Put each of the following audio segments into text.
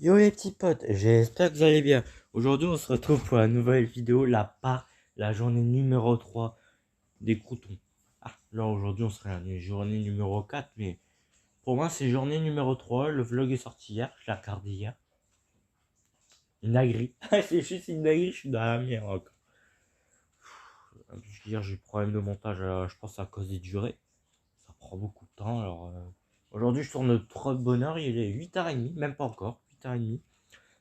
Yo les petits potes, j'espère que vous allez bien. Aujourd'hui on se retrouve pour la nouvelle vidéo, la journée numéro 3 des croutons. Ah, là aujourd'hui on serait à la journée numéro 4, mais pour moi c'est journée numéro 3, le vlog est sorti hier, je l'ai regardé hier. Une agri. C'est juste une agri, je suis dans la merde encore. Hier j'ai eu problème de montage, je pense à cause des durées. Ça prend beaucoup de temps, alors aujourd'hui je tourne trop de bonne heure, il est 8h30, même pas encore, 8h30.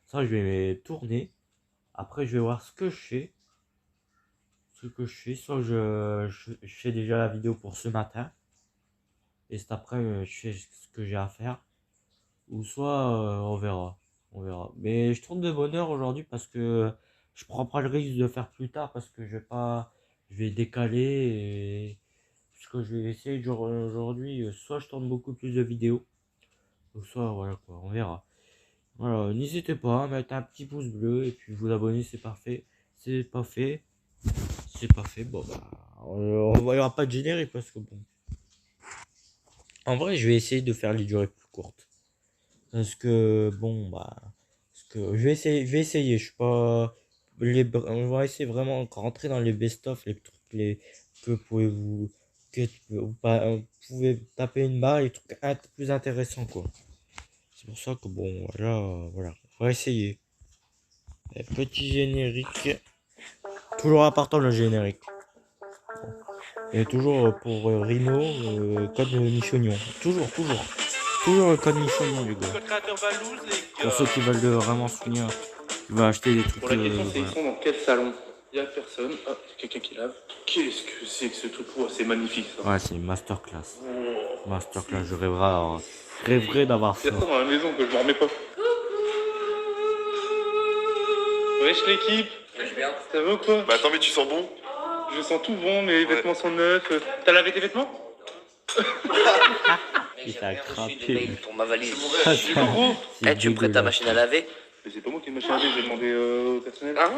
Ça je vais tourner. Après, je vais voir ce que je fais. Soit je fais déjà la vidéo pour ce matin. Et cet après, je fais ce que j'ai à faire. Ou soit, on verra. On verra. Mais je tourne de bonne heure aujourd'hui parce que je prends pas le risque de faire plus tard parce que je vais pas. Je vais décaler et. Ce que je vais essayer aujourd'hui, soit je tourne beaucoup plus de vidéos. Ou soit, voilà quoi, on verra. Voilà, n'hésitez pas à mettre un petit pouce bleu et puis vous abonner, c'est parfait. C'est pas fait. C'est pas fait, bon bah, il n'y aura pas de générique parce que bon. En vrai, je vais essayer de faire les durées plus courtes. Parce que bon, bah, parce que je vais essayer, je suis pas. On va essayer vraiment de rentrer dans les best-of, les trucs que vous pouvez taper une barre, les trucs plus intéressants quoi. C'est pour ça que bon, voilà, on va essayer. Et petit générique. Toujours important le générique. Et toujours pour Rhino, code Michonnion. Toujours le code Michonnion, les gars. Pour ceux qui veulent vraiment se souvenir, tu vas acheter des trucs. Pour la question, c'est ils sont dans quel salon? Il n'y a personne. Ah, quelqu'un qui lave. Qu'est-ce que c'est que ce truc? Oh, c'est magnifique ça. Ouais, c'est une masterclass. Masterclass, je rêverais d'avoir ça. Il y a ça dans la maison que je m'en remets pas. Wesh l'équipe. Wesh bien. Ça va ou quoi? Bah attends, mais tu sens bon? Je sens tout bon, mes vêtements sont neufs. T'as lavé tes vêtements? Il t'a craqué. J'ai mail pour ma valise. Du gros. Eh, tu me prêtes ta machine à laver? Mais c'est pas moi qui ai machine à laver, je vais demander au personnel. Ah,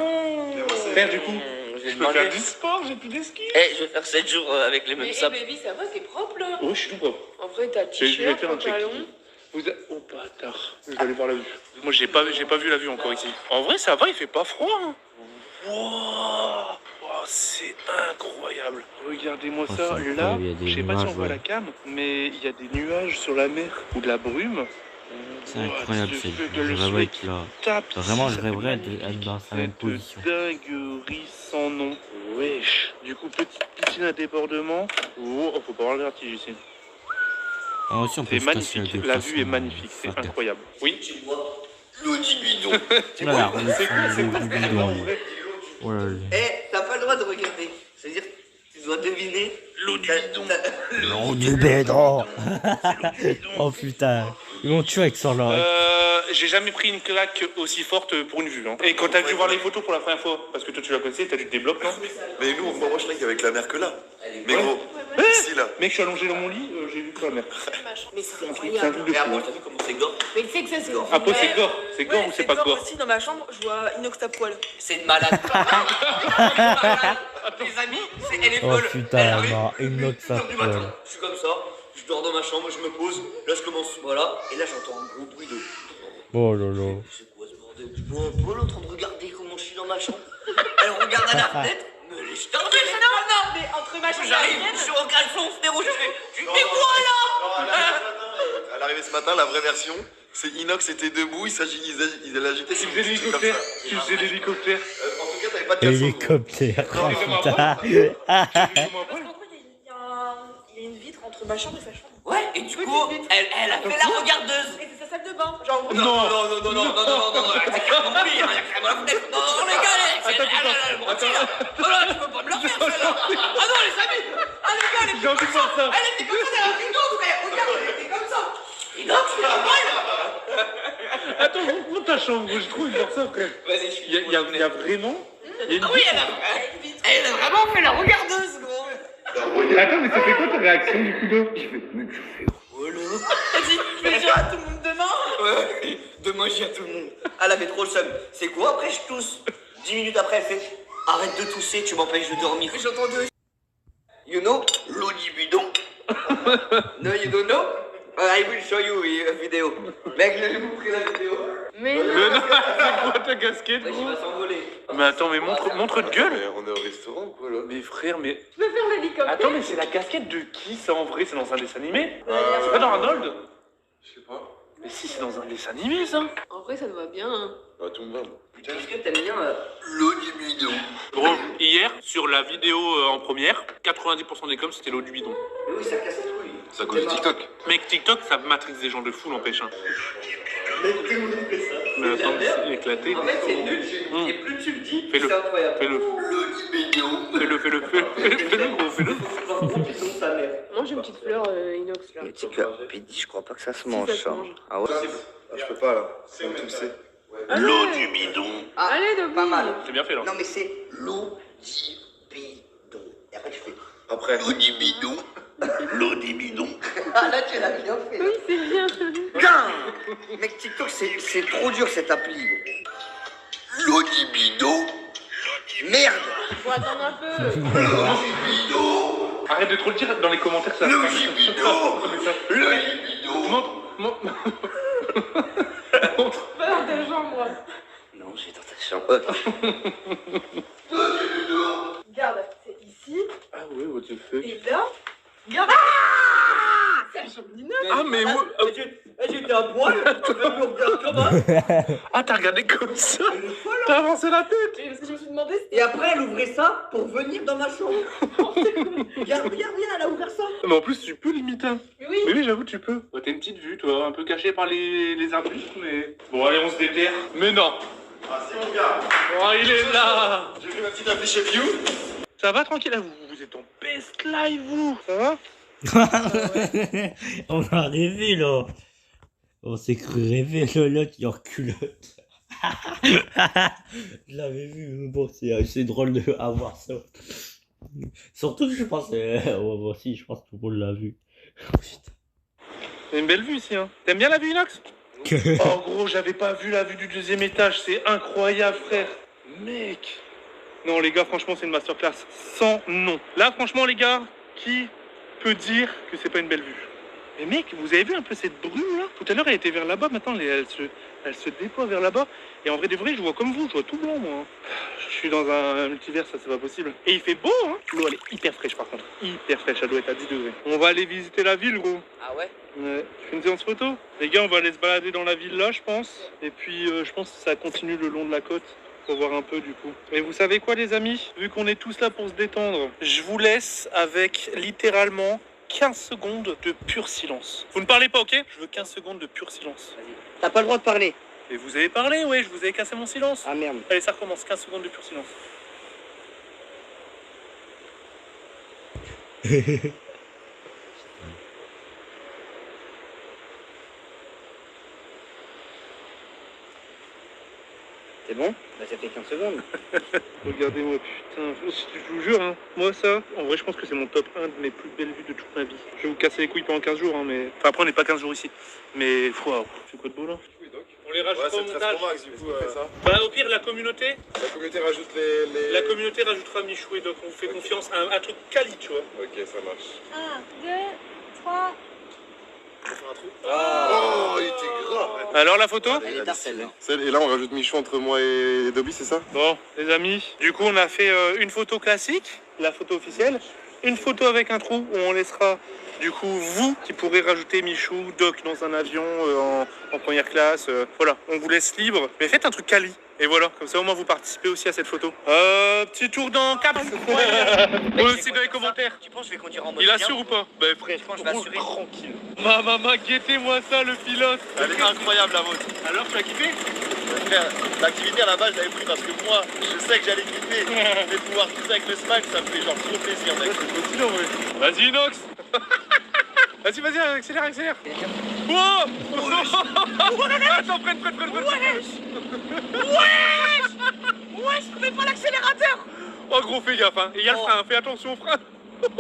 Père, du coup, je vais je peux faire demander. du sport, j'ai plus d'esquisse. Eh, je vais faire 7 jours avec les mêmes Mais sapes. baby, ça va, t'es propre là. Oh, je suis tout propre. En vrai, t'as Je vais t-shirt, faire un check. pantalon. Oh bâtard, je vais aller voir la vue. Moi j'ai pas vu la vue encore ici. En vrai ça va, il fait pas froid. Hein. Wow, c'est incroyable. Regardez-moi Oh, ça. c'est Là, incroyable, il y a des je sais pas si on nuages, voit ouais. la cam, mais il y a des nuages sur la mer ou de la brume. C'est incroyable, Ce c'est fait que je le rêverais soleil être là. tape. Vraiment, je Ça fait rêverais magnifique. d'être dans sa même Cette position. dinguerie sans nom. Wesh. Du coup, petite piscine à débordement. Oh, faut pas avoir le vertige ici. Ah, aussi, on peut C'est se casser magnifique, gueule, la de toute vue est façon, magnifique, c'est fuck. incroyable. Oui. Tu vois, l'eau du bidon. Voilà, on C'est quoi, c'est quoi, du c'est bidon, en lui. vrai? Voilà, lui. Eh, t'as pas le droit de regarder. C'est-à-dire, tu dois deviner. L'eau du T'as- bidon. t'as- Non, du bédon. Oh putain, ils m'ont tué avec son là. J'ai jamais pris une claque aussi forte pour une vue. Hein. Et quand t'as dû voir les photos pour la première fois, parce que toi tu la connaissais, t'as dû te débloquer, non? Mais nous, moi je croyais qu'il y avait que la mer que là. Mais Ouais. gros, Ouais. ici là. Mec, je suis allongé dans mon lit, j'ai vu que la mer. Mais c'est C'est un incroyable. truc de Regarde, fou. moi, t'as vu comment c'est gore? Mais tu sais que ça, c'est. Après, c'est gore. C'est gore ou c'est pas gore? aussi, dans ma chambre, je vois Inox à poil. C'est une malade. Les amis, elle est Oh folle. putain, Elle arrive, non, une autre 8 heures du folle. matin. Je suis comme ça, je dors dans ma chambre, je me pose, là je commence, voilà, et là j'entends un gros bruit de. Oh lolo. C'est quoi ce bordel? Je vois Paul en train de regarder comment je suis dans ma chambre. Elle regarde à la fenêtre, mais laisse tomber, c'est normal. Non, mais entre ma chambre et la J'arrive, je mienne. suis en caleçon, frérot, je fais. Mais quoi là? À l'arrivée ce matin, la vraie version, c'est Inox était debout, il agitait Tu ses faisais petits trucs comme l'hélicoptère. ça. Tu faisais l'hélicoptère. En tout cas, t'avais pas de caleçon. Hélicoptère, oh Non, mais comment putain. Parce qu'en gros, il y a une vitre entre ma chambre et sa chambre. Ouais, et du Oui, coup, vite, vite. elle a fait la regardeuse. Et c'est sa salle de bain. Genre, Non, non, non, non, non, non, non, non, t'as carrément oublié, il y a carrément la fenêtre. Non, non, les gars, elle mentit là. Oh là, tu peux pas me la faire celle-là. Ah non, les amis. Ah les gars, elle J'ai était envie de voir ça. Elle était comme ça, elle a rideau, frère. Regarde, elle était comme ça. Inox, c'est la balle. Attends, montre ta chambre, je trouve voir ça, frère. Vas-y, je suis. Il y a vraiment. Il y a une Ah oui, elle a vraiment fait la regardeuse, gros. Attends, mais ça fait quoi ta réaction du coup d'eau? Voilà. vas-y, je vais dire à tout le monde demain. Ouais, demain j'y à tout le monde. Elle avait trop le seum. C'est quoi après je tousse? 10 minutes après elle fait arrête de tousser, tu m'empêches de dormir. J'entends deux. You know, l'eau du bidon. No you don't know? I will show you a video. Mec, je vais vous montrer la vidéo. Mais non. Mais non, c'est quoi ta casquette, Ouais, il gros? va s'envoler. Mais attends, mais montre de gueule. On est au restaurant quoi là. Mais frère, mais... Tu peux faire l'hélicoptère. Attends, mais c'est la casquette de qui ça en vrai? C'est dans un dessin animé? C'est pas dans Arnold? Je sais pas. Mais si, c'est dans un dessin animé ça. En vrai, ça te va bien. Hein. Bah tout me va moi. Est-ce que t'aimes bien L'eau du bidon. Gros, hier, sur la vidéo en première, 90% des coms c'était l'eau du bidon. Mais oui, ça casse les couilles. C'est à cause de TikTok. Mec, TikTok, ça matrixe des gens de fou, n'empêche. Hein. Mais tout le monde fait ça. Mais attends, c'est éclaté. En fait, c'est nul. Et plus tu le dis, plus Fais-le. c'est incroyable. Fais-le, L'eau du bidon. fais-le, gros, fais-le. Sa mère. Moi, j'ai une petite fleur inox là. Mais tu sais que Pédi, je crois pas que ça se Si, mange ça se ça. mange. Ah ouais. Je peux pas là. C'est tout c'est. L'eau du bidon. Ah, Allez, Dobby. pas mal. C'est bien fait, là. Non, mais c'est l'eau du bidon. Et après, tu fais. Après. L'eau du bidon. L'eau du bidon. Ah là, tu l'as bien fait. Oui, c'est bien. Putain mec, TikTok, c'est trop dur cette appli. L'eau du bidon. Merde. Faut attendre un peu. L'eau du bidon. Arrête de trop le dire dans les commentaires, ça. L'eau du bidon. L'eau du bidon. Montre. Pas dans ta chambre. Non, j'ai dans ta chambre. Regarde, c'est ici. Ah ouais, what the fuck. Et là. Regarde. C'est la chambre d'Inox. Ah, mais ouais. J'ai été à poil. Tu veux me regarder comment? Ah, t'as regardé comme ça. T'as avancé la tête. Parce que je me suis demandé si Et après, elle ouvrait ça pour venir dans ma chambre. Regarde, elle a ouvert ça. Mais en plus, tu peux limiter. oui. Mais oui, j'avoue, tu peux. T'as une petite vue, toi, un peu cachée par les arbustes, mais... Bon, allez, on se déterre. Mais non. Ah c'est mon gars. Oh, il est là. J'ai fait ma petite affiche view. Ça va, tranquille, là, vous êtes en best live, vous. Ça va? On a rêvé là. On s'est cru rêver Lolo qui est en culotte. Je l'avais vu, mais bon, c'est drôle de avoir ça. Surtout que je pense, ouais, moi aussi, je pense que tout le monde l'a vu. Putain. C'est une belle vue ici, hein. T'aimes bien la vue inox? Oh gros, j'avais pas vu la vue du deuxième étage, c'est incroyable frère. Mec. Non les gars, franchement c'est une masterclass sans nom. Là franchement les gars, qui peut dire que c'est pas une belle vue? Mais mec, vous avez vu un peu cette brume là? Tout à l'heure elle était vers là-bas, maintenant elle se déploie vers là-bas. Et en vrai de vrai, je vois comme vous, je vois tout blanc moi. Je suis dans un multivers, ça c'est pas possible. Et il fait beau hein. L'eau elle est hyper fraîche par contre. Hyper fraîche, elle doit être à 10 degrés. On va aller visiter la ville gros. Ah ouais? Ouais, tu fais une séance photo? Les gars, on va aller se balader dans la ville là, je pense. Et puis, je pense que ça continue le long de la côte pour voir un peu du coup. Et vous savez quoi, les amis? Vu qu'on est tous là pour se détendre, je vous laisse avec littéralement 15 secondes de pur silence. Vous ne parlez pas, ok? Je veux 15 secondes de pur silence. T'as pas le droit de parler. Et vous avez parlé, ouais, je vous avais cassé mon silence. Ah merde. Allez, ça recommence, 15 secondes de pur silence. C'est bon? Bah ça fait 15 secondes. Regardez-moi, putain, je vous jure, hein, moi ça, en vrai je pense que c'est mon top 1 de mes plus belles vues de toute ma vie. Je vais vous casser les couilles pendant 15 jours, hein, mais... Enfin après on n'est pas 15 jours ici, mais waouh, c'est quoi de beau là? On les rajoute pas au montage. Max, du coup, ça. Bah au pire la communauté rajoute les... La communauté rajoutera Michou et Doc, on vous fait confiance, un truc quali, tu vois. Ok, ça marche. 1, 2, 3. Oh, il était gras. Alors la photo? Elle est celle-là. Et là, on rajoute Michou entre moi et Dobby, c'est ça? Bon, les amis, du coup on a fait une photo classique, la photo officielle, une photo avec un trou où on laissera du coup vous qui pourrez rajouter Michou, Doc dans un avion en première classe. Voilà, on vous laisse libre, mais faites un truc quali. Et voilà, comme ça au moins vous participez aussi à cette photo. Petit tour dans Cap. Moi aussi dans les commentaires. Tu penses que je vais conduire en mode Il avion? assure ou pas? Bah frère, Je pense que je vais assurer. tranquille. Ma maman, guettez-moi ça le pilote. Elle est incroyable, la vôtre. Alors tu as kiffé? Frère, l'activité à la base, je l'avais pris parce que moi, je sais que j'allais kiffer. Mais pouvoir kiffer avec le smile, ça me fait genre trop plaisir, mec. Vas-y Inox. Vas-y, accélère. Wow. Attends, freine. Wesh, fais pas l'accélérateur! Oh gros, fais gaffe, hein. Et il y a le frein, fais attention au frein.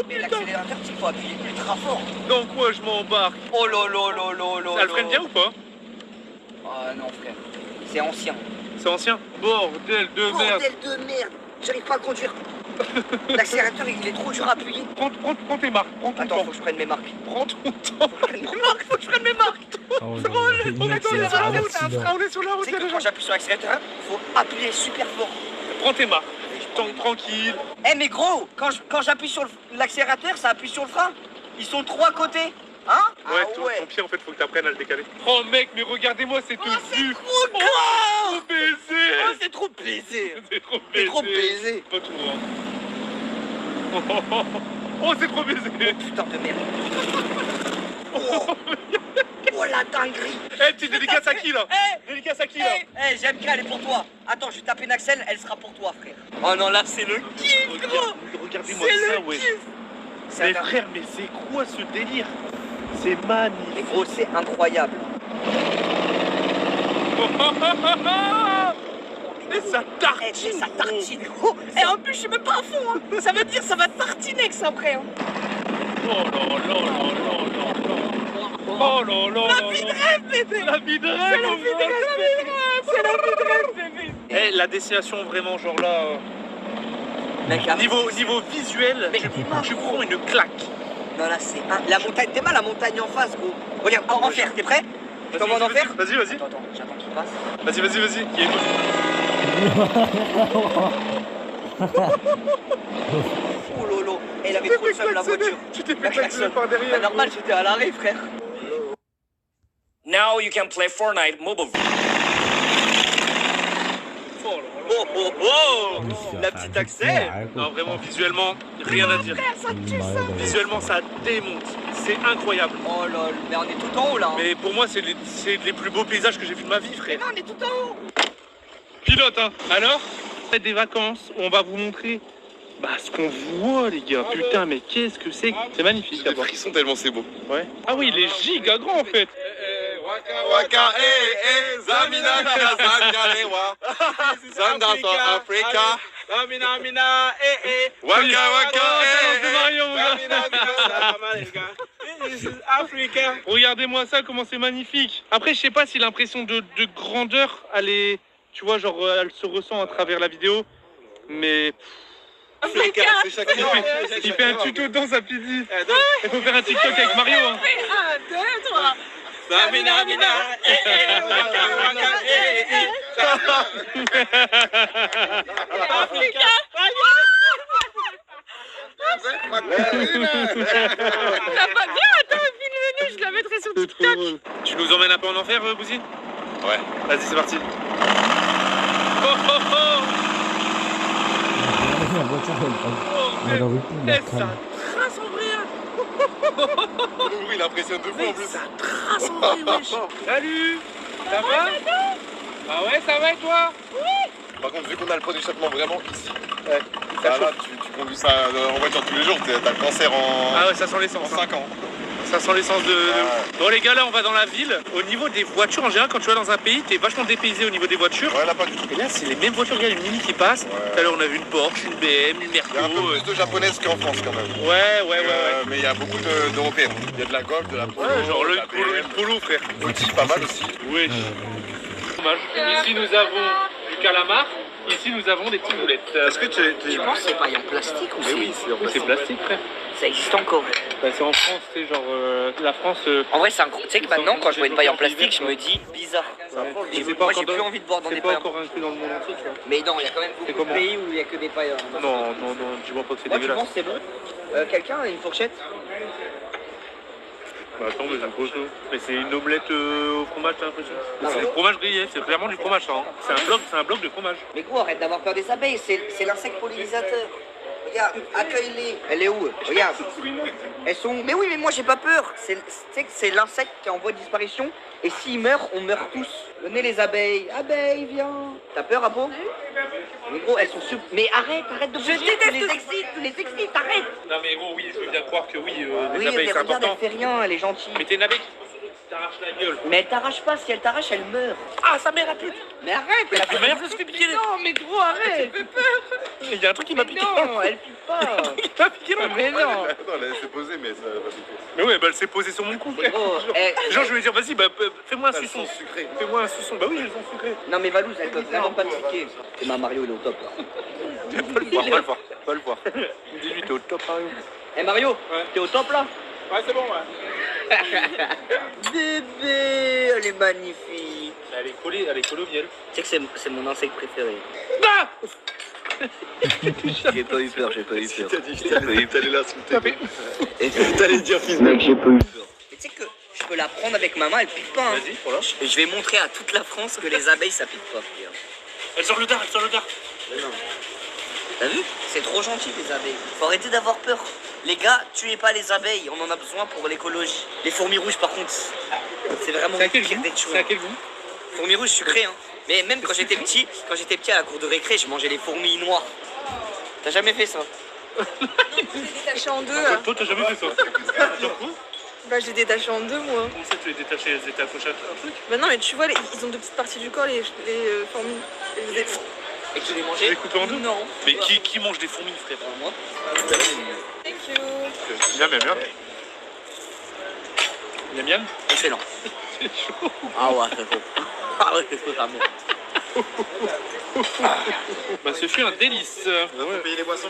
Mais l'accélérateur, il faut appuyer ultra fort. Dans quoi je m'embarque? Oh là. Ça le freine bien ou pas? Ah non, frère. C'est ancien. C'est ancien. Bordel de merde. Bordel de merde. J'arrive pas à conduire. L'accélérateur, il est trop dur à appuyer. Prends tes marques, prends ton Attends, temps. faut que je prenne mes marques. Prends ton temps. Faut que je prenne mes marques, faut que je prenne mes marques. Oh, On est sur la route, on est sur la route. Tu sais que quand j'appuie sur l'accélérateur, faut appuyer super fort. Prends tes marques. Tranquille. Eh mais gros, quand j'appuie sur l'accélérateur, ça appuie sur le frein. Ils sont trop à côté. Hein? Ouais, Ah ton pied en fait faut que t'apprennes à le décaler. Oh mec, mais regardez-moi cette vue. Trop Oh, grand. baiser. Oh, c'est trop plaisir. C'est trop C'est baisé. trop baisé. Pas tout droit. Oh, c'est trop baisé. Putain de merde. Oh, oh la dinguerie. Eh, tu dédicaces à qui là? Dédicace à qui là? Eh, j'aime bien, elle est pour toi. Attends, je vais taper une Axel, elle sera pour toi, frère. Oh non, là, c'est le kiff, gros. Regardez-moi C'est ça, le ouais. kiff. Mais frère, mais c'est quoi ce délire? C'est magnifique. Mais gros, c'est incroyable. Et ça Eh, tartine. ça tartine. Oh, et en plus, je suis même pas à fond. Hein. Ça veut dire ça va tartiner que ça après. Hein. Oh là là là là là là. Oh là là là. La vie de rêve, bébé. La vie de rêve. C'est la vie de rêve. C'est la vie de rêve, bébé. Eh, la destination vraiment genre là. Mec, Niveau visuel, Mais tu prends une claque. non, là, c'est la montagne. T'es mal la montagne en face, gros. Regarde, en enfer, t'es prêt? Je t'envoie en enfer? Vas-y, vas-y. Attends, j'attends qu'il passe. Vas-y. Il y a une- Oh lolo. Et il avait trop le seum, la voiture. Tu t'es La fait klaxonner klaxon. par derrière. Bah, normal, j'étais à l'arrêt, frère. Now you can play Fortnite mobile. Oh là là. Oh oh oh. La petite Axel. Non, vraiment, visuellement, rien à dire. Visuellement, ça démonte. C'est incroyable. Oh lol, mais on est tout en haut là. Hein. Mais pour moi, c'est les plus beaux paysages que j'ai vus de ma vie, frère. Non, on est tout en haut. Pilote, hein. Alors, faites des vacances, on va vous montrer ce qu'on voit, les gars. Putain, mais qu'est-ce que c'est? C'est magnifique. J'ai des frissons tellement c'est beau. Ouais. Ah oui, il est giga grand en fait. Waka, Zamina, Zangalewa, Zanda for Africa. Waka, C'est Mario, mon gars. Regardez-moi ça, comment c'est magnifique. Après, je sais pas si l'impression de grandeur, elle est, tu vois, genre, elle se ressent à travers la vidéo, mais c'est Shakira. il fait un tuto dans sa pidi. Il faut faire un TikTok avec Mario. Hein. Zamina, Waka, Je la mettrai sur TikTok. Tu nous emmènes un peu en enfer, Bouzy? Ouais. Vas-y, c'est parti. Oh, oh, oh. La voiture, elle aurait pu Eh, la ça cramer. trace en vrai. Hein. Oui, il impressionne deux fois en plus. Ça trace en vrai, wesh. Salut. Ça va? Ah ouais, ça va et toi? Par contre, vu qu'on a le point d'échappement vraiment ici, Ouais. là, tu conduis ça en voiture tous les jours, t'as le cancer Ah ouais, ça sent en l'essence. 5 ans. Ça sent l'essence de... Ouais. Bon les gars, là on va dans la ville. Au niveau des voitures, en général, quand tu vas dans un pays, t'es vachement dépaysé au niveau des voitures. Ouais, là, pas du tout. Et là, c'est les mêmes voitures. Regarde, une Mini qui passe. Ouais. Tout à l'heure, on a vu une Porsche, une BM, une Merco. Il y a un peu plus de japonaises qu'en France quand même. Ouais. Mais il y a beaucoup d'européennes. Il y a de la Golf, de la Polo, Ouais, genre de le la polo, BM. une polo, frère. Audi, pas mal aussi. Oui. Dommage. Ici, nous avons du calamar. Ici, nous avons des petites boulettes. Est-ce que tu Je pense que c'est pas en plastique ou Mais oui, c'est en C'est plastique, frère. Ça existe encore. Bah, c'est en France, c'est genre la France. En vrai, c'est incroyable. Tu sais que maintenant, quand je vois une paille en plastique, je me dis bizarre. Moi, j'ai plus envie de boire dans des C'est pailles. pas encore inclus dans le monde entier, tu vois. Mais non, il y a quand même C'est beaucoup de comment pays où il n'y a que des pailles. Non, dis-moi pas que c'est Moi, tu dégueulasse. penses que c'est bon? Quelqu'un a une fourchette? Bah attends, mais j'aime pas ça. Mais c'est une omelette au fromage, t'as l'impression? Ah C'est ouais. du fromage grillé, c'est clairement du fromage, ça. Hein. C'est un bloc de fromage. Mais gros, arrête d'avoir peur des abeilles, c'est l'insecte pollinisateur. Regarde, accueille-les. Elle est où? Regarde. Elles sont où? Mais oui, mais moi j'ai pas peur. Tu sais que c'est l'insecte qui est en voie de disparition. Et s'il meurt, on meurt tous. Venez les abeilles. Abeilles, viens. T'as peur, Abo? Mais gros, elles sont Mais arrête de bouger. Tu les excites, arrête. Non mais gros, oui, je veux bien croire que oui, les Oui, abeilles mais c'est regarde, important. elle fait rien, elle est gentille. Mais t'es une abeille qui t'arrache la gueule. Mais elle t'arrache pas, si elle t'arrache, elle meurt. Ah, sa mère a pute. Mais arrête, elle a fait Merde, je me fais piquer. Non, mais gros, arrête. Il y a un truc qui m'a piqué. Non, elle pique pas. Il m'a piqué là. Mais non. Non, elle s'est posée, mais ça va piquer. Mais ouais, bah elle s'est posée sur mon cou. Mais gros, Genre, je vais lui dire, vas-y, bah fais-moi un Elles suçon. sont sucrées. Fais-moi un suçon. Bah oui, elles sont sucrées. Non mais Valouz, elles peuvent vraiment pas piquer. Et ma Mario, il est au top. Pas le voir. 18 au top, Mario. Eh Mario, Ouais. t'es au top là? Ouais, c'est bon, ouais. Bébé, elle est magnifique. Elle est collée au miel. Tu sais que c'est mon insecte préféré. Ah J'ai pas eu peur, j'ai pas eu peur. T'allais l'insulter. Et T'allais dire fils. mec, j'ai pas eu peur. Mais tu sais que je peux la prendre avec ma main, elle pique pas. Hein. Vas-y, voilà. Je vais montrer à toute la France que les abeilles ça pique pas. Regarde. Elle sort le dard, elle sort le dard. T'as vu? C'est trop gentil les abeilles. Faut arrêter d'avoir peur. Les gars, tuez pas les abeilles, on en a besoin pour l'écologie. Les fourmis rouges par contre, c'est vraiment C'est à quel pire goût? d'être chaud. C'est à quel goût? Fourmis rouges sucrées, hein. Mais même quand j'étais petit à la cour de récré, je mangeais les fourmis noires. T'as jamais fait ça? Je l'ai détaché en deux. Toi, t'as jamais fait ça? Genre quoi? Bah, je l'ai détaché en deux, moi. Comment ça, tu les détachais? Elles étaient accrochées à un truc? Bah, non, mais tu vois, ils ont deux petites parties du corps, les fourmis. Et je les ai- Et que tu les Tu mangeais? les coupais en deux? Non. Mais qui mange des fourmis, frère? Moi. Thank you. Miam, miam, miam. Miam, miam. Excellent. C'est chaud. Ah ouais, c'est trop. Ah ouais, c'est trop ta merde. Bah, ce fut un délice. Faut payer les boissons.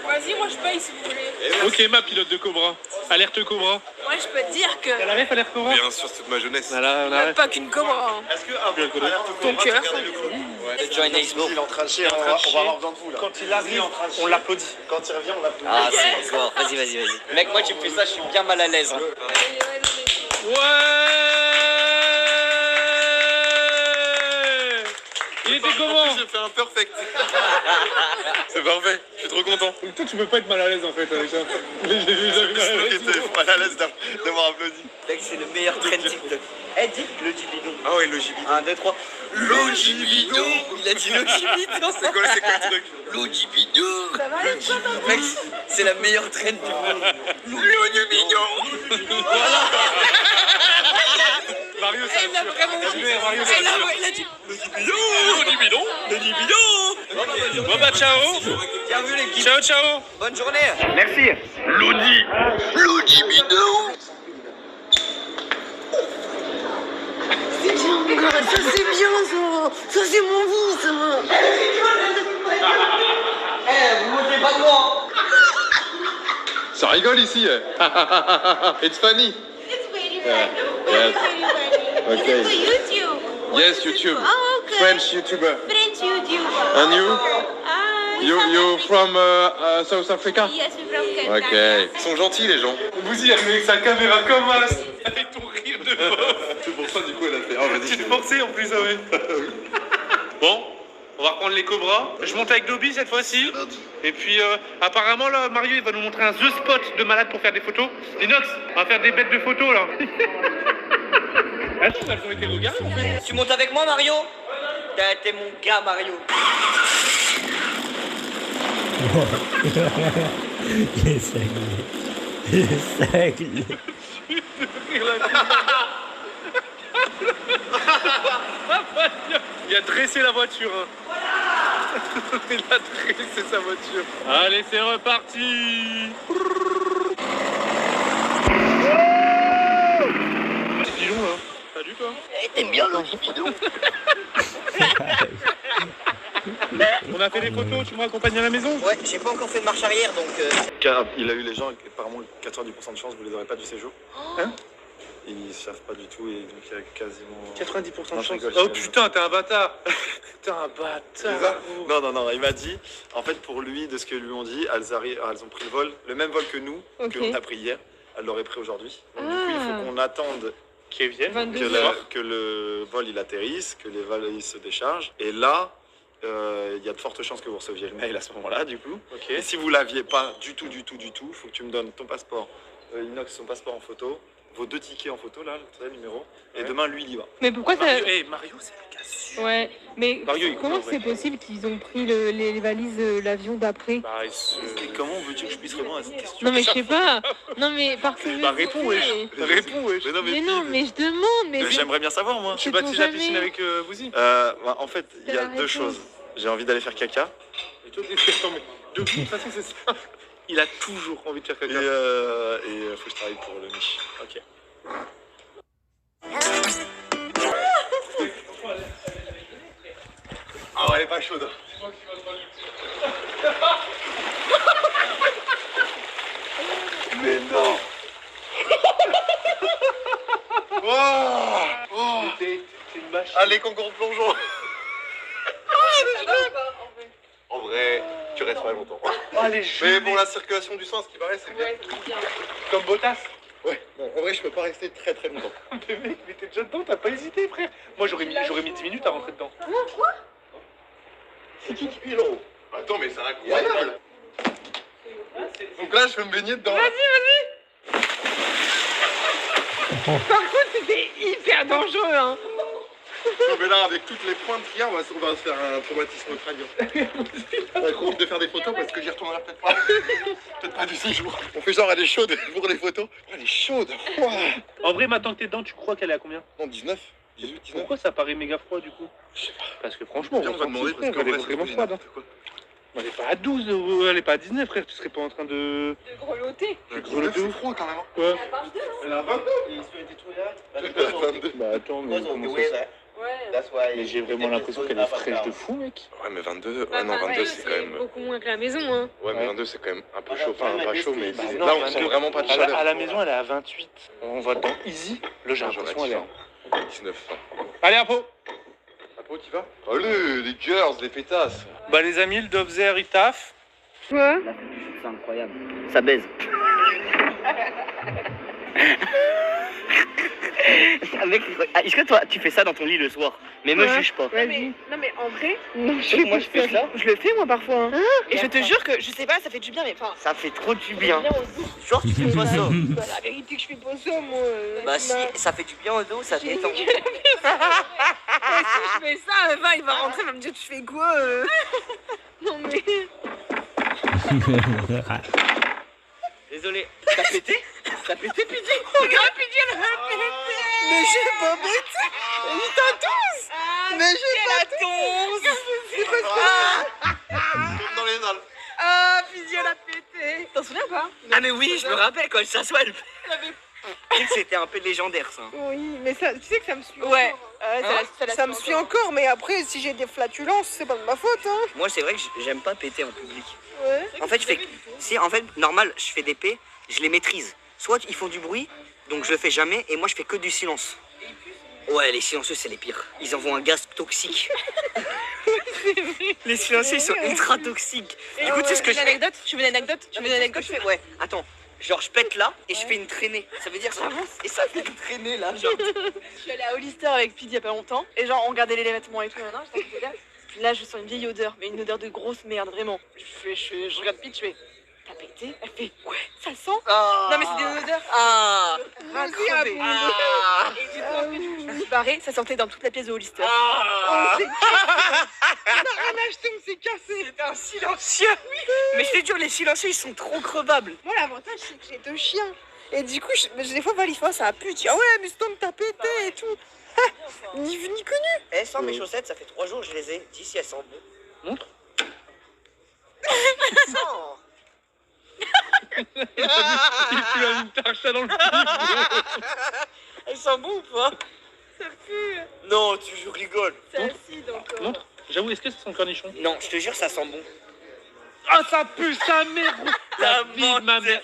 Vas-y, moi je paye si vous voulez. Ok, ma pilote de Cobra. Alerte Cobra. Moi, je peux te dire que. T'as la ref, alerte Cobra? Bien sûr, c'est toute ma jeunesse. Voilà, on Il n'y a a la ref. pas qu'une cobra. Hein. Est-ce que avant Bien connu. alerte Ton Cobra, cœur. t'as regardé le clou Ouais. Join Icebox. Il est en train de chier, on va avoir besoin de vous là. Quand il arrive, on l'applaudit. Quand il revient, on l'applaudit. Ah, c'est fort. Vas-y, vas-y, vas-y. Mec, moi, tu me fais ça, je suis bien mal à l'aise. Hein. Ouais! Il était comment? En plus, j'ai fait un perfect. C'est parfait, je suis trop content. Toi, tu peux pas être mal à l'aise en fait avec ça. J'ai jamais mal à l'aise. J'étais mal à l'aise d'avoir applaudi. Mec, c'est le meilleur trend TikTok. Eh, dis le Gibidon. Ah ouais, le gibidon. 1, 2, 3. Logibidon. Il a dit le Gibidon. C'est quoi le truc? Logibidon. Ça va aller quoi, papa? Mec, c'est la meilleure trend du monde. Logibidon. Mario, ça Il l'a vraiment dit. Mario, Il a dit. Bon bah ciao. Bien vu, l'équipe. Ciao, ciao. Bonne journée. Logibidon. Ça, c'est bien, ça. Ça, c'est mon vie, ça. Eh, vous moquez pas de moi. Ça rigole ici. It's funny. It's very Yeah. funny. Yes. It's very funny. Okay. It's for YouTube. Yes, YouTube. Oh, okay. French YouTuber. French YouTuber. And you? We You from from South Africa? Yes, we're from Canada. Ok. Ils sont gentils les gens. Vous y arrivez avec sa caméra comme un... Avec ton rire de bof. C'est pour ça du coup elle a fait. Oh vas-y. Tu te forçais en plus, ah ouais. Bon, on va reprendre les cobras. Je monte avec Dobby cette fois-ci. Et puis apparemment là, Mario il va nous montrer un The Spot de malade pour faire des photos. Inox, on va faire des bêtes de photos là. Attends, elles ont été regardées en fait. Tu montes avec moi, Mario? T'es mon gars, Mario. Les cinglés. Les cinglés. Il a dressé la voiture. Hein. Il a dressé sa voiture. Allez, c'est reparti. Petit pilon là. Salut toi. T'aimes bien le Gibidon? On a fait des photos, tu m'as accompagné à la maison? Ouais, j'ai pas encore fait de marche arrière, donc... Il a eu les gens, apparemment 90% de chance, vous les aurez pas du séjour. Hein? Ils savent pas du tout et donc il y a quasiment... 90% Non, de je chance. rigole, Oh je rigole. putain, t'es un bâtard. T'es un C'est ça bâtard. Non, il m'a dit, en fait pour lui, de ce que lui ont dit, elles ont pris le vol, le même vol que nous, Ok. que l'on a pris hier, elles l'auraient pris aujourd'hui. Donc du coup il faut qu'on attende Qui viennent. 22 que, heures. que le vol il atterrisse, que les valises se déchargent. Et là, il y a de fortes chances que vous receviez le mail à ce moment-là, du coup. Ok. Et si vous l'aviez pas du tout, il faut que tu me donnes ton passeport, Inox, son passeport en photo, vos 2 tickets en photo, là, le numéro. Et Ouais. demain, lui, il y va. Mais pourquoi ça. Mario, Mario c'est le gars sûr. Ouais, mais Mario, il comment court, c'est possible qu'ils ont pris les valises de l'avion d'après? Bah, il se... Et comment veux-tu que je puisse répondre à cette question? Non, mais je sais pas. Non, mais par curiosité. Bah, réponds, wesh. Réponds, wesh. Mais non, Mais non, mais je demande. Mais j'aimerais bien savoir, moi. Tu C'est bâtis pour la jamais. piscine avec Bouzy. Bah, en fait, il y C'est a la 2 réponse. choses. J'ai envie d'aller faire caca. Et toi, attends, mais de toute façon, c'est ça. Il a toujours envie de faire Et caca. faut que je travaille pour le Mich. Ok. Ah, elle est pas chaude. Non. Oh. C'est une machine. Allez, concours de plongeon. En vrai, tu restes pas longtemps. Oh, les Mais jeux. pour la circulation du sang, ce qui paraît, c'est bien. Comme Bottas. Ouais, non, en vrai, je peux pas rester très longtemps. Mais mec, mais t'es déjà dedans, t'as pas hésité, frère. Moi, j'aurais mis 10 minutes à rentrer dedans. C'est qui pilote? Attends, mais c'est incroyable. Donc là, je vais me baigner dedans. Par contre, c'était hyper dangereux, hein. Non, mais là, avec toutes les pointes qu'il y a, on va se faire un traumatisme crânien. On va trop envie de faire des photos parce que j'y retournerai peut-être pas. Peut-être pas du séjour. On fait genre, elle est chaude pour les photos. Oh, elle est chaude. Ouah. En vrai, maintenant que t'es dedans, tu crois qu'elle est à combien? Non, 19, 18, 19. Pourquoi ça paraît méga froid du coup? Je sais pas. Parce que franchement, Viens, on va demander parce qu'en elle est vrai, c'est vraiment froide. Hein. n'importe quoi. Elle est pas à 12, elle est pas à 19, frère. Tu serais pas en train de. De grelotter. Le 19, c'est froid quand même. Quoi? Elle a 22. Elle a 22. Bah attends, mais comment ça se- Ouais. Mais j'ai vraiment l'impression qu'elle est fraîche de fou, mec. Ouais, mais 22, ouais, non, 22, c'est quand même. beaucoup moins que la maison, hein. Ouais, mais 22, c'est quand même un peu chaud. Enfin, pas chaud, mais Bah c'est- non, là, on 22. sent vraiment pas de À chaleur. la maison, elle est à 28. On va dans Easy. Là, j'ai J'aurais l'impression qu'elle est. 19. Allez, à pot. Apo, tu vas? Allez, les girls, les pétasses. Bah, les amis, le Dobzer, il taffe. Quoi? C'est incroyable. Ça baise. Mec, est-ce que toi, tu fais ça dans ton lit le soir? Mais me juge pas. Non mais en vrai, Moi, je fais ça. je le fais moi parfois. Hein. Et je te jure que je sais pas, ça fait du bien, mais enfin. Ça fait trop du bien. Bien au dos. Genre, tu fais pas ça. Bah, la vérité que je fais pas ça, moi. Bah si, ça fait du bien au dos, ça détend. Si je fais ça, Eva, il va rentrer, il va me dire tu fais quoi Non mais. Désolé. T'as pété? T'as pété, Pidgey? Regarde, Pidgey, elle a pété. Mais j'ai pas pété. Il t'a tous. Mais j'ai pas tous. Comme dans les Alpes. Ah, Pidgey, elle a pété. T'en souviens pas? Ah mais oui, je me rappelle quand elle s'assoit, elle... Tu sais que c'était un peu légendaire ça. Oui, mais ça, tu sais que ça me suit. Ouais. Ça me suit encore, mais après, si j'ai des flatulences, c'est pas de ma faute, hein. Moi c'est vrai que j'aime pas péter en public. Ouais. En fait, normal, je fais des P, je les maîtrise. Soit ils font du bruit, donc je le fais jamais, et moi je fais que du silence. Ouais, les silencieux c'est les pires. Ils envoient un gaz toxique. Les silencieux ils sont ultra toxiques. Du coup, tu sais ce que je fais? Tu veux une anecdote Tu veux une anecdote Je fais, ouais, attends. Genre je pète là et je fais une traînée. Ça veut dire que j'avance et ça fait une traînée là, genre. Je suis allée à Hollister avec Pete il y a pas longtemps. Et genre, on regardait les vêtements et tout, j'étais là. Puis là, je sens une vieille odeur, mais une odeur de grosse merde, vraiment. Je regarde Pete, je fais, t'as pété? Elle fait, ouais, ça le sent? Non, mais c'est des odeurs. Ah. Ras crevé. Ah. Et du coup, après, je me suis barrée, ça sortait dans toute la pièce de Hollister. Ah. Un acheté, on s'est cassé. C'est un silencieux. Mais je te jure, les silencieux ils sont trop crevables. Moi, l'avantage, c'est que j'ai 2 chiens. Et du coup, des fois, Valifa, ça a pu dire, ah ouais, mais c'est que t'as pété et tout. Ni vu ni connu. Eh, sans mes chaussettes, ça fait 3 jours que je les ai. Dis si elles sentent bon. Montre. Non. Il a mis une tarcha dans le cul. Elles sentent bon ou pas? Ça pue. Non, tu rigoles. C'est acide encore. Montre. J'avoue, est-ce que c'est son cornichon? Non, je te jure, ça sent bon. Ah, ça pue sa mère. La La vie de ma mère.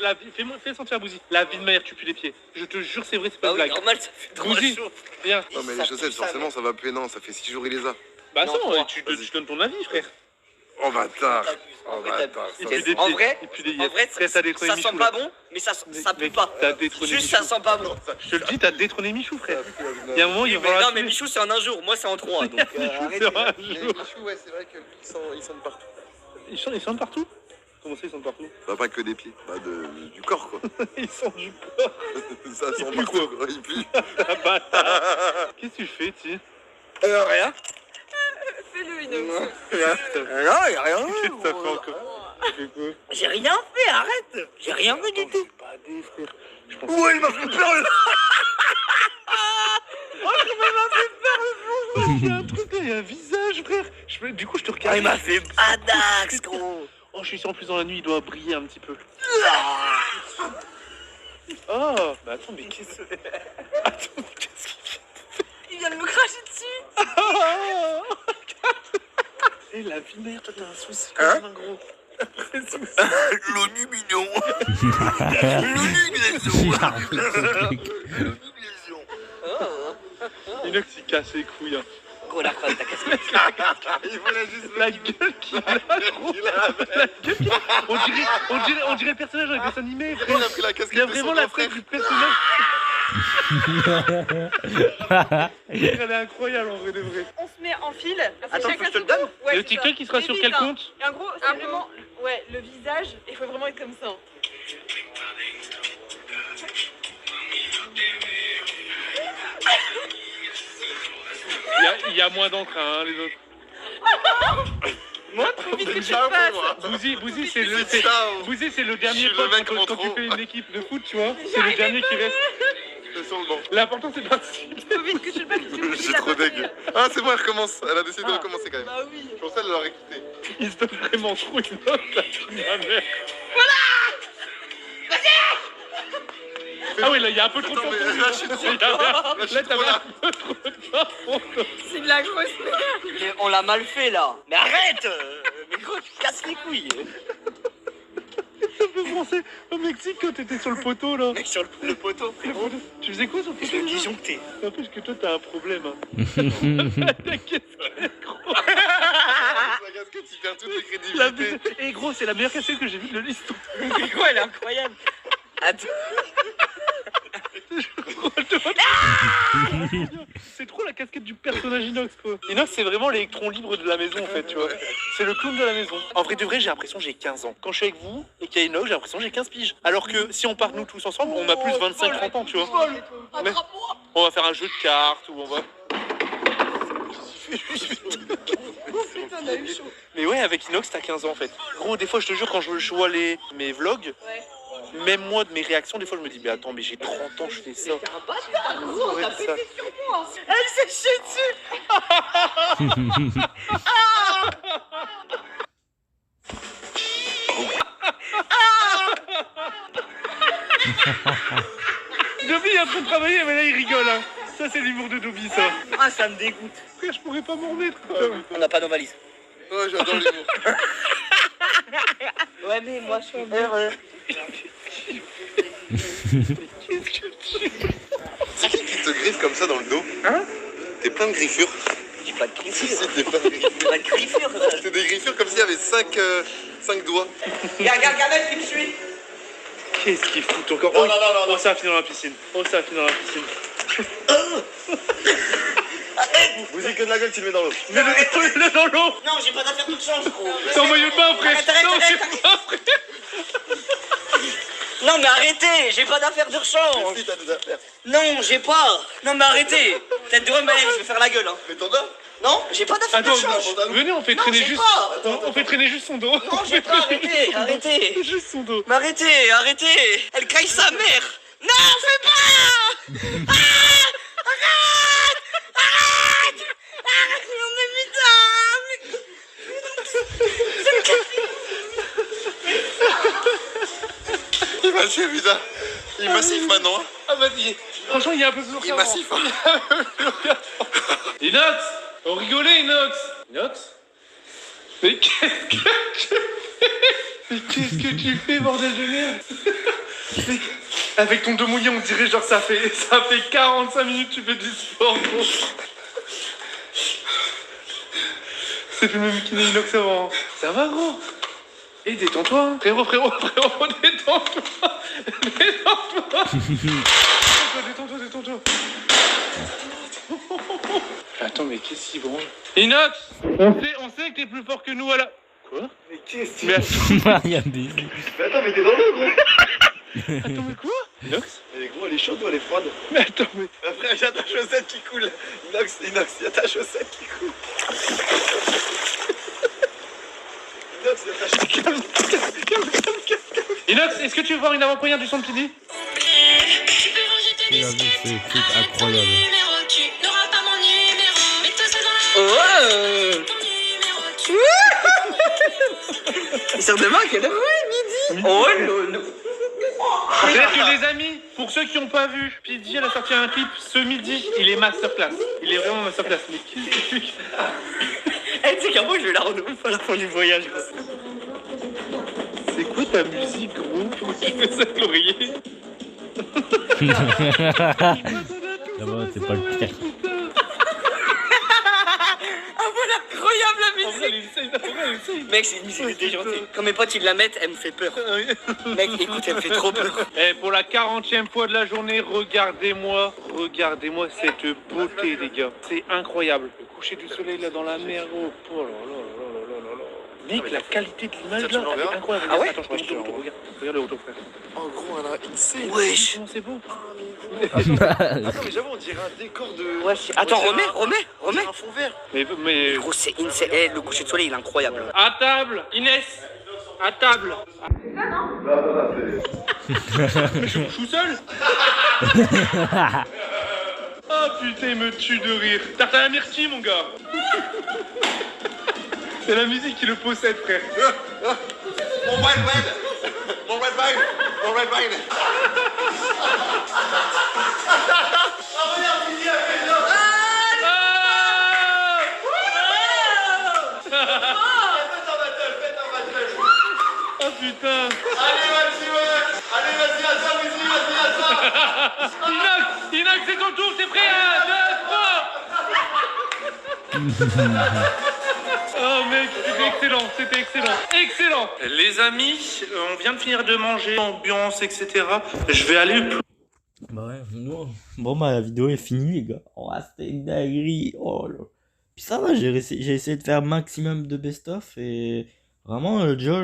Fais sentir Bouzy. La vie de ma mère, tu pues les pieds. Je te jure, c'est vrai, c'est pas Bah une oui, blague. normal, ça fait 3 Bouzy. jours. Viens. Non, mais Ça les chaussettes, pue sa forcément, mère. ça va puer. Non, ça fait 6 jours, il les a. Bah Non, non, trois. tu donnes ton avis, frère. Oh, bâtard. Oh, En vrai, bâtard. Il C'est- pue des en pieds. vrai- Il pue des En vrai, Frère, t'as détrôné ça Michou, sent là. pas bon, mais ça pue Mec, pas. t'as détrôné Juste, Michou. ça sent pas bon. Je te le dis, t'as détrôné Michou, frère. Ça pue, Il y a un moment, il va Mais falloir non, la mais tuer. Michou, c'est en un jour. Moi, c'est en 3. Donc, Michou, arrêtez. c'est un Mais jour. Michou, ouais, c'est vrai qu'ils sentent partout. Ils sentent partout? Comment ça, ils sentent partout? Bah, pas que des pieds, bah, du corps, quoi. Ils sentent du porc. Ça sent pue, partout, quoi. Il pue. Ah, bâtard. Qu'est-ce que tu fais, tu Rien. Fais-le une autre. Non, y a rien. Qu'est-ce que t'as fait encore? Tu fais quoi? J'ai rien fait, arrête. J'ai rien fait du tout. Pas des frères. Je pense Ouais, il m'a fait peur. qu'il y a un truc là, il y a un visage, frère. Du coup, je te Ah, regarde. il m'a fait badax, gros. Oh, je suis sûr, en plus dans la nuit, il doit briller un petit peu. Oh, bah attends, mais qu'est-ce que... Attends, mais qu'est-ce qu'il fait? Il vient de me cracher dessus. Oh, regarde. Eh, la vie de mère, toi, t'as un souci quand même, un gros. L'ONU mignon. L'ONU glaçon. Inox il casse les couilles. Hein. Gros, la phrase, ta casquette. Il voulait juste La gueule qu'il a, gros. La gueule qu'il a. On dirait le personnage d'un dessin animé, frère. Il a pris la casquette. Il a vraiment la tête du personnage. Elle est incroyable en vrai de vrai. On se met en file. Attends, chacun faut que je te le son donne. tour. Ouais, Le c'est TikTok ça. il sera Mais sur vite, quel hein. compte? Et en gros, c'est vraiment. Ouais, le visage, il faut vraiment être comme ça. Il y a moins d'encre, hein, les autres. Moi, Faut vite que tu C'est ça le pour fasses. moi. Bouzy, c'est le Je dernier suis le pote mec en quand trop. tu fais une équipe de foot, tu vois. C'est le dernier qui reste. C'est sur le banc. L'important c'est de participer. Faut vite que tu le fasses. Je suis trop dégueu. Ah, c'est bon, elle recommence. Elle a décidé de recommencer quand même. Bah oui. Je pensais qu'elle l'aurait quitté. Il se donne vraiment trop une note, la mère. Ah oui, là, il y a un peu trop de Attends, temps. mais là, je suis trop Là, là. Je suis t'avais trop là. un peu trop de temps. C'est de la grosse merde. Mais on l'a mal fait là. Mais arrête. Mais gros, tu casses les couilles. Ça me fait penser au Mexique quand t'étais sur le poteau, là. Mec, sur le poteau. Tu faisais quoi sur le Je poteau l'ai déjà? disjoncté. N'empêche que toi, t'as un problème. Hein. T'inquiète, gros. La casquette, il perd toute les La crédibilités. bite- Et gros, c'est la meilleure casquette que j'ai vue de l'histoire. Mais quoi, elle est incroyable. Attends. C'est trop la casquette du personnage Inox, quoi. Inox, c'est vraiment l'électron libre de la maison, en fait, tu vois. C'est le clown de la maison. En vrai de vrai, j'ai l'impression que j'ai 15 ans. Quand je suis avec vous et qu'il y a Inox, j'ai l'impression que j'ai 15 piges. Alors que si on part nous tous ensemble, on a plus de 25-30 ans, tu vois. Mais on va faire un jeu de cartes ou on va... Mais ouais, avec Inox, t'as 15 ans, en fait. Gros, des fois, je te jure, quand je vois mes vlogs, même moi, de mes réactions, des fois, je me dis, mais attends, mais j'ai 30 ans, je fais ça. Ouais, c'est ça. Elle s'est chiée dessus. Dobby est en train de travailler, mais là, il rigole, hein. Ça, c'est l'humour de Dobby, ça. Ah, ça me dégoûte. Frère, je pourrais pas m'en remettre. On n'a pas nos valises. Ouais, j'adore l'humour. Ouais, mais moi, je suis C'est qui te griffe comme ça dans le dos? Hein? T'es plein de griffures. J'ai pas de Si, griffure. si, t'es plein de griffures. Pas de griffure. T'es des griffures comme s'il y avait 5 doigts. Regarde, il me suit. Qu'est-ce qu'il fout encore? Non, non, non, non. Oh, ça va finir dans la piscine. Oh, ça va finir dans la piscine. Vous y que de la gueule, tu le mets dans l'eau. Mets-le dans l'eau. Non, j'ai pas d'affaire de chance, gros. C'est en maillot de bain, frère. Arrête. Non, c'est pas vrai. Non, mais arrêtez, j'ai pas d'affaire d'urgence. Si, t'as des affaires. Non, j'ai pas. Non, mais arrêtez. Tête de remède, je vais faire la gueule. Hein. Mais t'en as? Non, j'ai pas d'affaire Attends, d'urgence. venez, on fait Non, traîner j'ai juste. pas. On fait traîner juste son dos. Non, j'ai pas, arrêtez. Juste son dos. Mais arrêtez. Elle craille sa mère. Non, fais pas. Arrête. On est Il m'a tué, putain. Il est massif maintenant. Hein. Ah, vas-y. Franchement, il est un peu plus lourd Il est qu'avant. massif. Hein. Inox, on rigolait, Inox. Inox. Mais qu'est-ce que tu fais? Mais qu'est-ce que tu fais, bordel de merde? Mais avec ton dos mouillé, on dirait genre ça fait 45 minutes que tu fais du sport, gros. C'est plus le même kiné Inox avant. Ça va, gros? Et détends-toi, hein. Frérot, détends-toi. Détends-toi. Attends, mais qu'est-ce qu'il branle? Inox, on sait que t'es plus fort que nous à la... Quoi? Mais qu'est-ce que Mais Rien dit. Mais attends, mais t'es dans l'eau, gros. attends, mais quoi? Inox? Elle est gros, elle est chaude ou elle est froide? Mais attends, mais... Après, il y a ta chaussette qui coule. Inox, il y a ta chaussette qui coule. Inox, il y a ta chaussette. Calme. Inox, est-ce que tu veux voir une avant-première du son de Pidi? Il a vu ce truc incroyable. Il sort demain à quelle heure? Midi. Oh non. C'est-à-dire que les amis, pour ceux qui n'ont pas vu, Pidi elle a sorti un clip ce midi, il est masterclass. Il est vraiment masterclass. Mais qu'est-ce que tu... Eh, tu sais qu'à moi, je vais la renouveler à la fin du voyage. Quoi. C'est quoi ta musique, gros? Pourquoi tu fais ça, l'oreiller? Ça va, c'est pas le pire. Ah voilà, incroyable la En vrai, musique. elle essaye, en vrai, elle essaye. Mec, c'est une musique déjantée. Quand mes potes ils la mettent, elle me fait peur. Mec, écoute, elle me fait trop peur. Eh, pour la 40e fois de la journée, regardez-moi cette beauté, les gars. C'est incroyable. Le coucher du soleil là dans la mer. Oh là là là là là là. Mec, la qualité de l'image là, elle est incroyable. Ah ouais? Attends, je te montre le retour, regarde. Regarde le retour, frère. Oh gros, elle a insane. Wesh. Comment c'est beau. Attends, mais j'avoue, on dirait un décor de. Wesh. Attends, on dirait remets. un fond vert. Mais... Gros, c'est insane. Eh, le coucher de soleil, il est incroyable. À table, Inès. À table. Mais je suis seul. Oh putain, il me tue de rire. Tarte à la myrtille, mon gars. C'est la musique qui le possède, frère. Mon red wine. Mon red wine. Mon red wine. Ah regarde, Midi a fait ça. Faites un battle. Oh putain. Allez, vas-y, ouais. Allez, vas-y, à ça, Midi, vas-y, à ça. Inox, c'est ton tour, c'est prêt. 1, 2, 3. Oh mec, c'était excellent. Excellent. Les amis, on vient de finir de manger, ambiance, etc. Je vais aller plus. Bah ouais, non. Bon bah la vidéo est finie les gars. Oh c'était une dinguerie. Oh là. Puis ça va, j'ai essayé de faire un maximum de best-of et vraiment déjà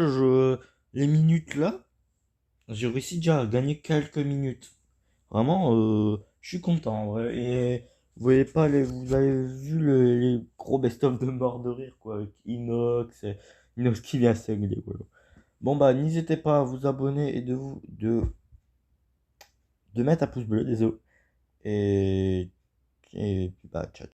les minutes là, j'ai réussi déjà à gagner quelques minutes. Vraiment, je suis content en vrai. Et vous avez vu les gros best-of de mort de rire quoi, avec Inox qui vient singler voilà. Bon bah n'hésitez pas à vous abonner et de mettre un pouce bleu, désolé. Et puis bah ciao.